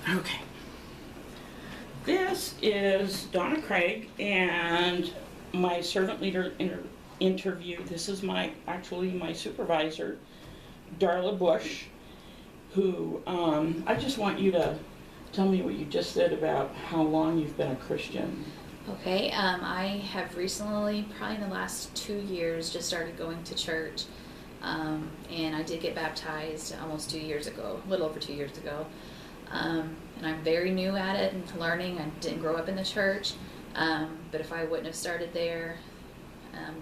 Okay. This is Donna Craig and my servant leader interview. This is actually my supervisor, Darla Bush, who I just want you to tell me what you just said about how long you've been a Christian. Okay, I have recently, probably in the last 2 years, just started going to church. And I did get baptized almost 2 years ago, a little over 2 years ago. And I'm very new at it and learning. I didn't grow up in the church. But if I wouldn't have started there,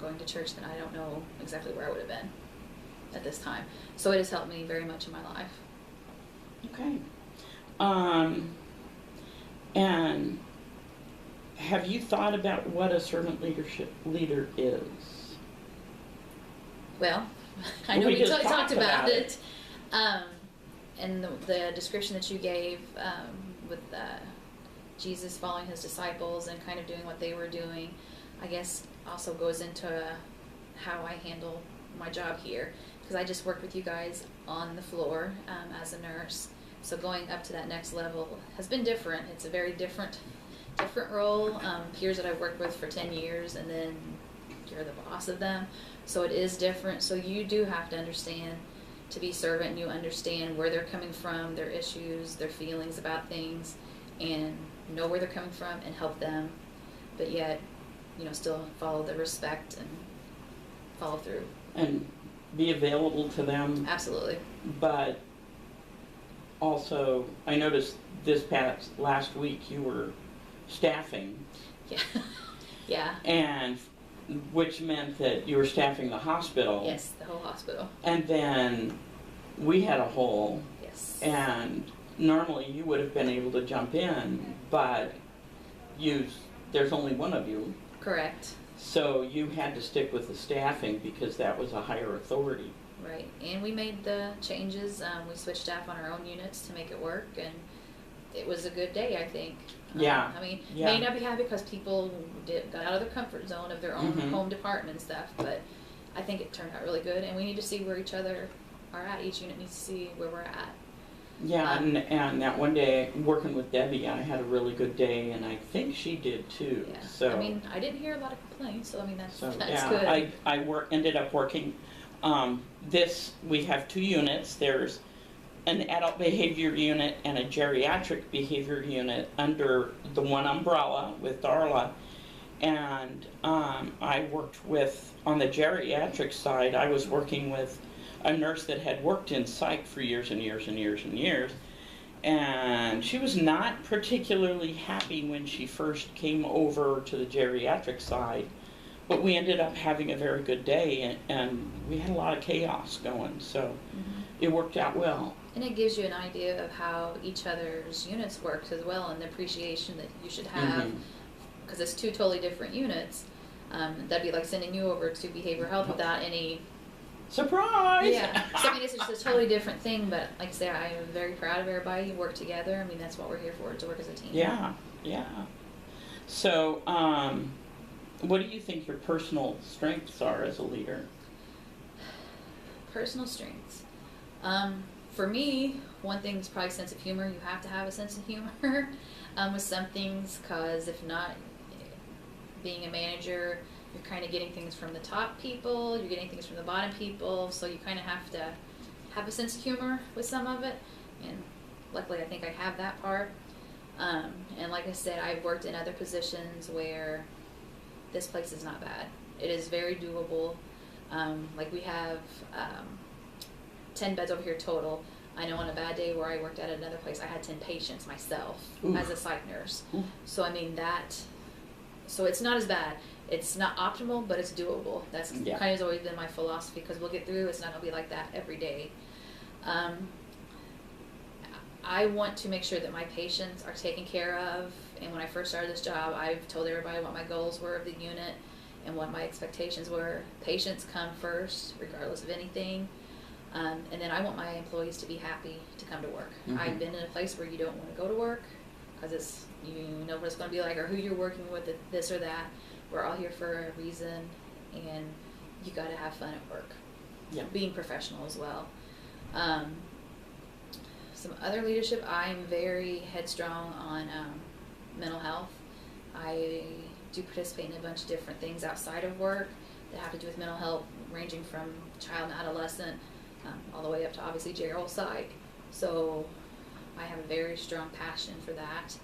going to church, then I don't know exactly where I would have been at this time. So it has helped me very much in my life. Okay. And have you thought about what a servant leader is? Well, I know we just talked about it. And the description that you gave with Jesus following his disciples and kind of doing what they were doing, I guess also goes into how I handle my job here. Because I just worked with you guys on the floor as a nurse. So going up to that next level has been different. It's a very different role. Peers that I've worked with for 10 years, and then you're the boss of them. So it is different. So you do have to understand, to be servant, you understand where they're coming from, their issues, their feelings about things, and know where they're coming from and help them, but yet, still follow the respect and follow through. And be available to them. Absolutely. But also, I noticed last week you were staffing. Yeah. Yeah. And which meant that you were staffing the hospital. Yes, the whole hospital. And then we had a hole. Yes. And normally you would have been able to jump in, but there's only one of you. Correct. So you had to stick with the staffing because that was a higher authority. Right. And we made the changes. We switched staff on our own units to make it work, and it was a good day, I think. Yeah. May not be happy because people got out of their comfort zone of their own home department and stuff, but I think it turned out really good, and we need to see where each other are at. Each unit needs to see where we're at. Yeah, and that one day working with Debbie, I had a really good day, and I think she did too. Yeah. So I didn't hear a lot of complaints, so that's yeah, good. I ended up working. We have 2 units. There's an adult behavior unit and a geriatric behavior unit under the one umbrella with Darla. And I worked on the geriatric side, I was working with a nurse that had worked in psych for years and years and years and years. And she was not particularly happy when she first came over to the geriatric side. But we ended up having a very good day, and we had a lot of chaos going, so it worked out well. And it gives you an idea of how each other's units work as well, and the appreciation that you should have, because it's 2 totally different units. That'd be like sending you over to behavioral health without any surprise. Yeah. So it's just a totally different thing, but like I say, I am very proud of everybody who worked together. That's what we're here for, to work as a team. Yeah, yeah. So, what do you think your personal strengths are as a leader? Personal strengths. For me, one thing is probably sense of humor. You have to have a sense of humor with some things, because if not, being a manager, you're kind of getting things from the top people, you're getting things from the bottom people, so you kind of have to have a sense of humor with some of it, and luckily I think I have that part. And like I said, I've worked in other positions where this place is not bad. It is very doable. Like we have 10 beds over here total. I know on a bad day where I worked at another place, I had 10 patients myself as a psych nurse. So so it's not as bad. It's not optimal, but it's doable. That's kind of always been my philosophy, because we'll get through. It's not going to be like that every day. I want to make sure that my patients are taken care of, and when I first started this job, I've told everybody what my goals were of the unit and what my expectations were. Patients come first, regardless of anything. And then I want my employees to be happy to come to work. I've been in a place where you don't want to go to work because you know what it's going to be like, or who you're working with, this or that. We're all here for a reason, and you got to have fun at work. Being professional as well. some other leadership, I'm very headstrong on mental health. I do participate in a bunch of different things outside of work that have to do with mental health, ranging from child and adolescent all the way up to obviously general psych. So I have a very strong passion for that.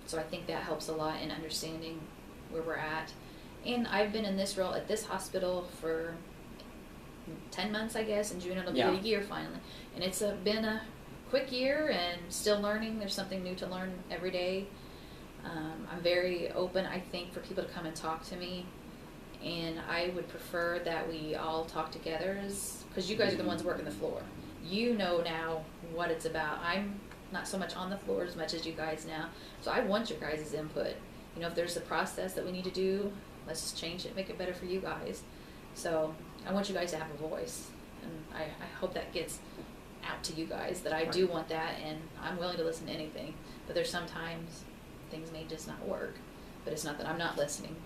So I think that helps a lot in understanding where we're at. And I've been in this role at this hospital for 10 months, I guess. In June it'll be Yeah. a year finally. And it's been a quick year and still learning. There's something new to learn every day. I'm very open, I think, for people to come and talk to me. And I would prefer that we all talk together, because you guys are the ones working the floor. You know now what it's about. I'm not so much on the floor as much as you guys now. So I want your guys' input. You know, if there's a process that we need to do, let's change it, make it better for you guys. So I want you guys to have a voice. And I hope that gets out to you guys, that I do want that, and I'm willing to listen to anything. But there's sometimes things may just not work. But it's not that I'm not listening,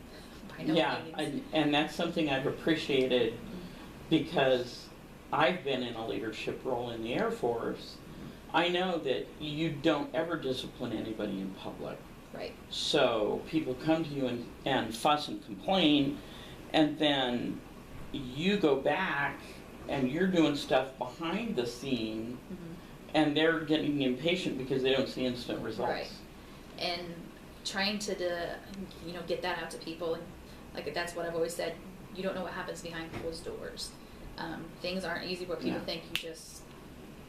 by no means. And that's something I've appreciated, because I've been in a leadership role in the Air Force. I know that you don't ever discipline anybody in public. Right. So people come to you and fuss and complain, and then you go back and you're doing stuff behind the scene, and they're getting impatient because they don't see instant results. Right. And trying to get that out to people, and like that's what I've always said. You don't know what happens behind closed doors. Things aren't easy where people think you just,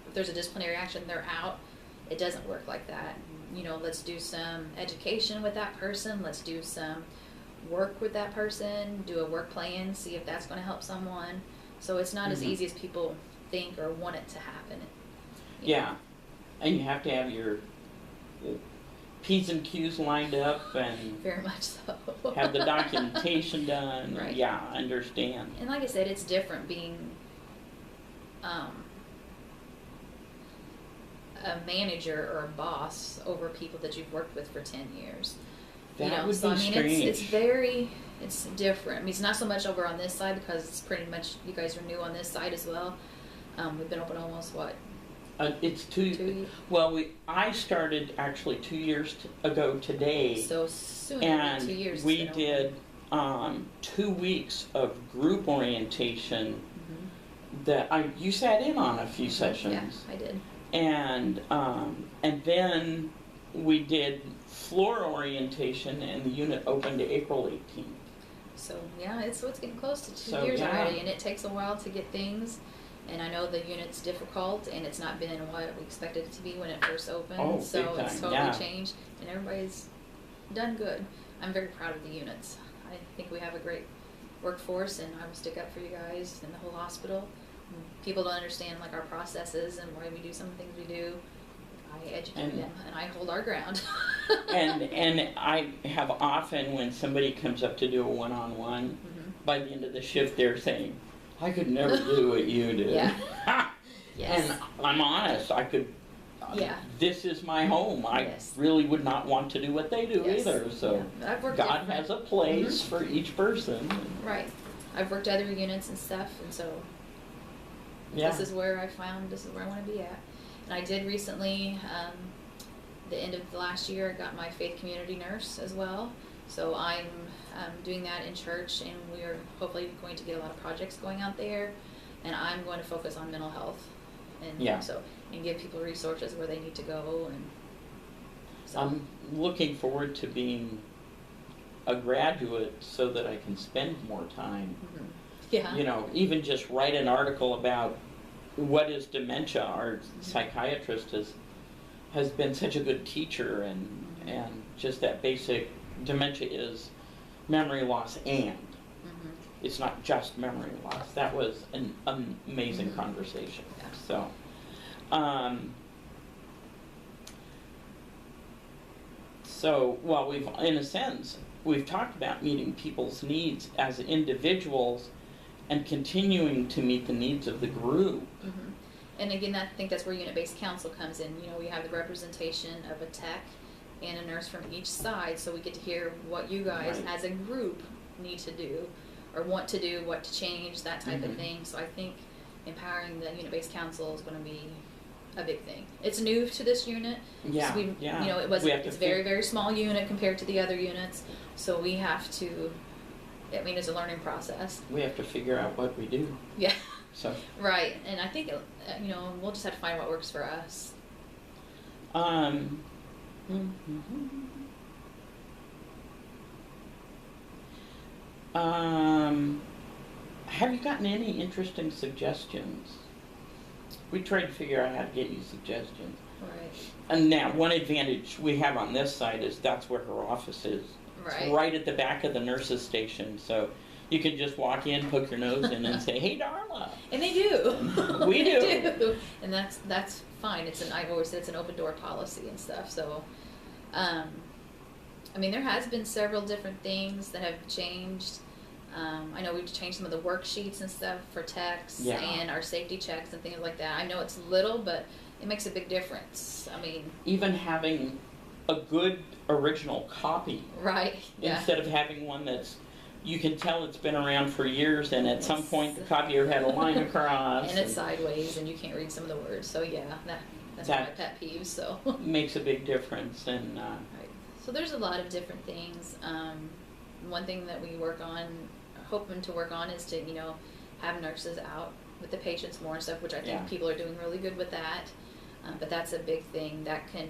if there's a disciplinary action, they're out. It doesn't work like that. You know, let's do some education with that person. Let's do some work with that person. Do a work plan. See if that's going to help someone. So it's not as easy as people think or want it to happen. Yeah, and you have to have your P's and Q's lined up and very much so. have the documentation done. Right. Yeah, I understand. And like I said, it's different being a manager or a boss over people that you've worked with for 10 years. That would so be I mean, strange. it's different. I mean, it's not so much over on this side, because it's pretty much, you guys are new on this side as well. We've been open almost, what? It's 2 years? Well, I started actually 2 years ago today. So soon, and 2 years. we did 2 weeks of group orientation that you sat in on a few sessions. Yeah, I did. And then we did floor orientation, and the unit opened April 18th. So yeah, it's getting close to 2 So, years yeah. already, and it takes a while to get things. And I know the unit's difficult, and it's not been what we expected it to be when it first opened. Oh, so big time, it's totally changed, and everybody's done good. I'm very proud of the units. I think we have a great workforce, and I will stick up for you guys and the whole hospital. People don't understand like our processes and why we do some things we do. I educate them, and I hold our ground. and I have often, when somebody comes up to do a one-on-one, by the end of the shift they're saying, I could never do what you do. Yeah. Yes. And I'm honest, I could, this is my home. I really would not want to do what they do either. So I've worked God has a place for each person. Right. I've worked other units and stuff, and so this is where I found, this is where I want to be at. And I did recently, the end of the last year, I got my faith community nurse as well. So I'm doing that in church, and we're hopefully going to get a lot of projects going out there. And I'm going to focus on mental health, and give people resources where they need to go. And so I'm looking forward to being a graduate so that I can spend more time. Yeah. You know, even just write an article about what is dementia. Our psychiatrist has been such a good teacher, and just that basic dementia is memory loss, and it's not just memory loss. That was an amazing conversation. So well, we've, in a sense, we've talked about meeting people's needs as individuals and continuing to meet the needs of the group. And again, I think that's where unit-based counsel comes in. You know, we have the representation of a tech and a nurse from each side, so we get to hear what you guys as a group need to do, or want to do, what to change, that type of thing. So I think empowering the unit-based counsel is going to be a big thing. It's new to this unit. Yeah, So yeah. You know, it's a very, very small unit compared to the other units. So we have to, I mean, it's a learning process. We have to figure out what we do. Yeah. So. Right. And I think, you know, we'll just have to find what works for us. Have you gotten any interesting suggestions? We tried to figure out how to get you suggestions. Right. And now, one advantage we have on this side is that's where her office is. Right. It's right at the back of the nurse's station, so you can just walk in, poke your nose in, and say, "Hey, Darla." And they do. We They do. And that's fine. I've always said it's an open door policy and stuff. So, I mean, there has been several different things that have changed. I know we've changed some of the worksheets and stuff for techs and our safety checks and things like that. I know it's little, but it makes a big difference. I mean, Even having a good original copy right? Yeah. instead of having one that's, you can tell it's been around for years, and at some point the copier had a line across. And it's sideways, and you can't read some of the words. So yeah, that's one of my pet peeves. So makes a big difference. And right. So there's a lot of different things. One thing that we hoping to work on is to, you know, have nurses out with the patients more and stuff, which I think people are doing really good with that. But that's a big thing that can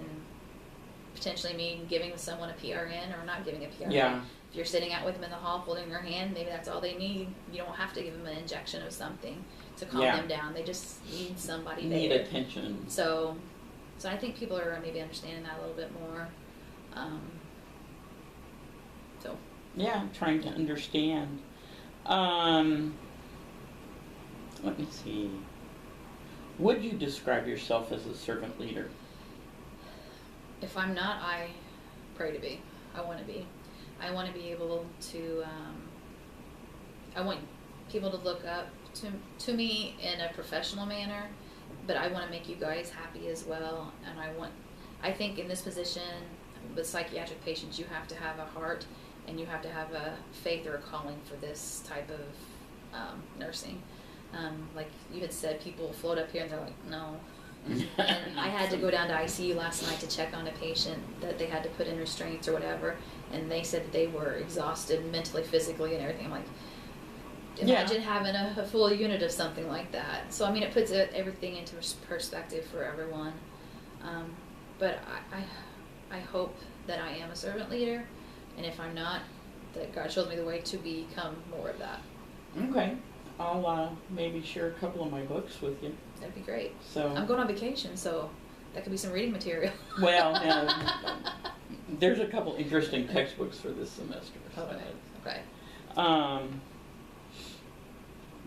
potentially mean giving someone a PRN or not giving a PRN. Yeah. If you're sitting out with them in the hall holding their hand, maybe that's all they need. You don't have to give them an injection of something to calm them down. They just need somebody need there. attention. So I think people are maybe understanding that a little bit more. Yeah, I'm trying to understand. Let me see. Would you describe yourself as a servant leader? If I'm not, I pray to be. I want to be. I want to be able to, I want people to look up to me in a professional manner, but I want to make you guys happy as well. And I think in this position with psychiatric patients, you have to have a heart and you have to have a faith or a calling for this type of nursing. Like you had said, people float up here and they're like, no. And I had to go down to ICU last night to check on a patient that they had to put in restraints or whatever, and they said that they were exhausted mentally, physically, and everything. I'm like, imagine having a full unit of something like that. So I mean, it puts everything into perspective for everyone. But I hope that I am a servant leader, and if I'm not, that God shows me the way to become more of that. Okay. I'll maybe share a couple of my books with you. That'd be great. So I'm going on vacation, so that could be some reading material. Well, there's a couple interesting textbooks for this semester. So Okay.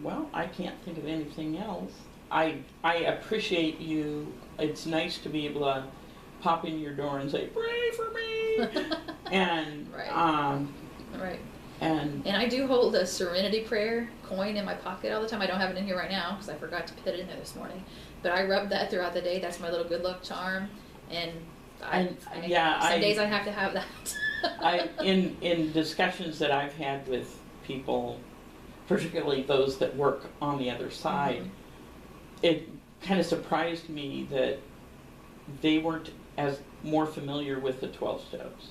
Well, I can't think of anything else. I appreciate you. It's nice to be able to pop in your door and say, "Pray for me," and Right. And I do hold a Serenity Prayer coin in my pocket all the time. I don't have it in here right now because I forgot to put it in there this morning. But I rub that throughout the day. That's my little good luck charm. And some days I have to have that. in discussions that I've had with people, particularly those that work on the other side, it kind of surprised me that they weren't as more familiar with the 12 steps.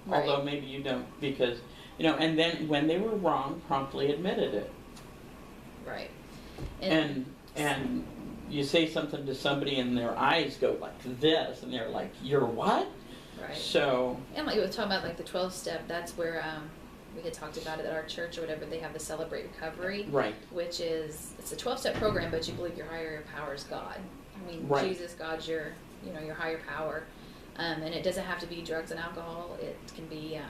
Right. Although maybe you don't, because and then when they were wrong, promptly admitted it. Right. And you say something to somebody and their eyes go like this, and they're like, "You're what?" Right. So. And like we were talking about, like the 12 step. That's where we had talked about it at our church or whatever. They have the Celebrate Recovery. Right. Which is, it's a 12-step program, but you believe your higher power is God. I mean, right. Jesus, God's your higher power. And it doesn't have to be drugs and alcohol. It can be,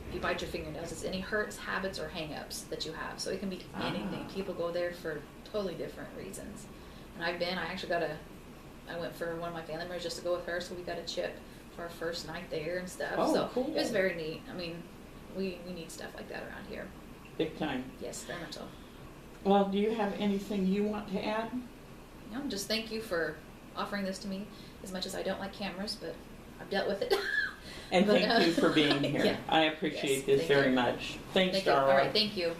if you bite your fingernails, it's any hurts, habits, or hang-ups that you have. So it can be anything. People go there for totally different reasons. And I went for one of my family members just to go with her, so we got a chip for our first night there and stuff. Oh, so cool. It was very neat. I mean, we need stuff like that around here. Big time. Yes, very much so. Well, do you have anything you want to add? No, just thank you for offering this to me. As much as I don't like cameras, but I've dealt with it. And thank you for being here. Yeah. I appreciate this very much. Thanks, Thank you. Darla. All right, thank you.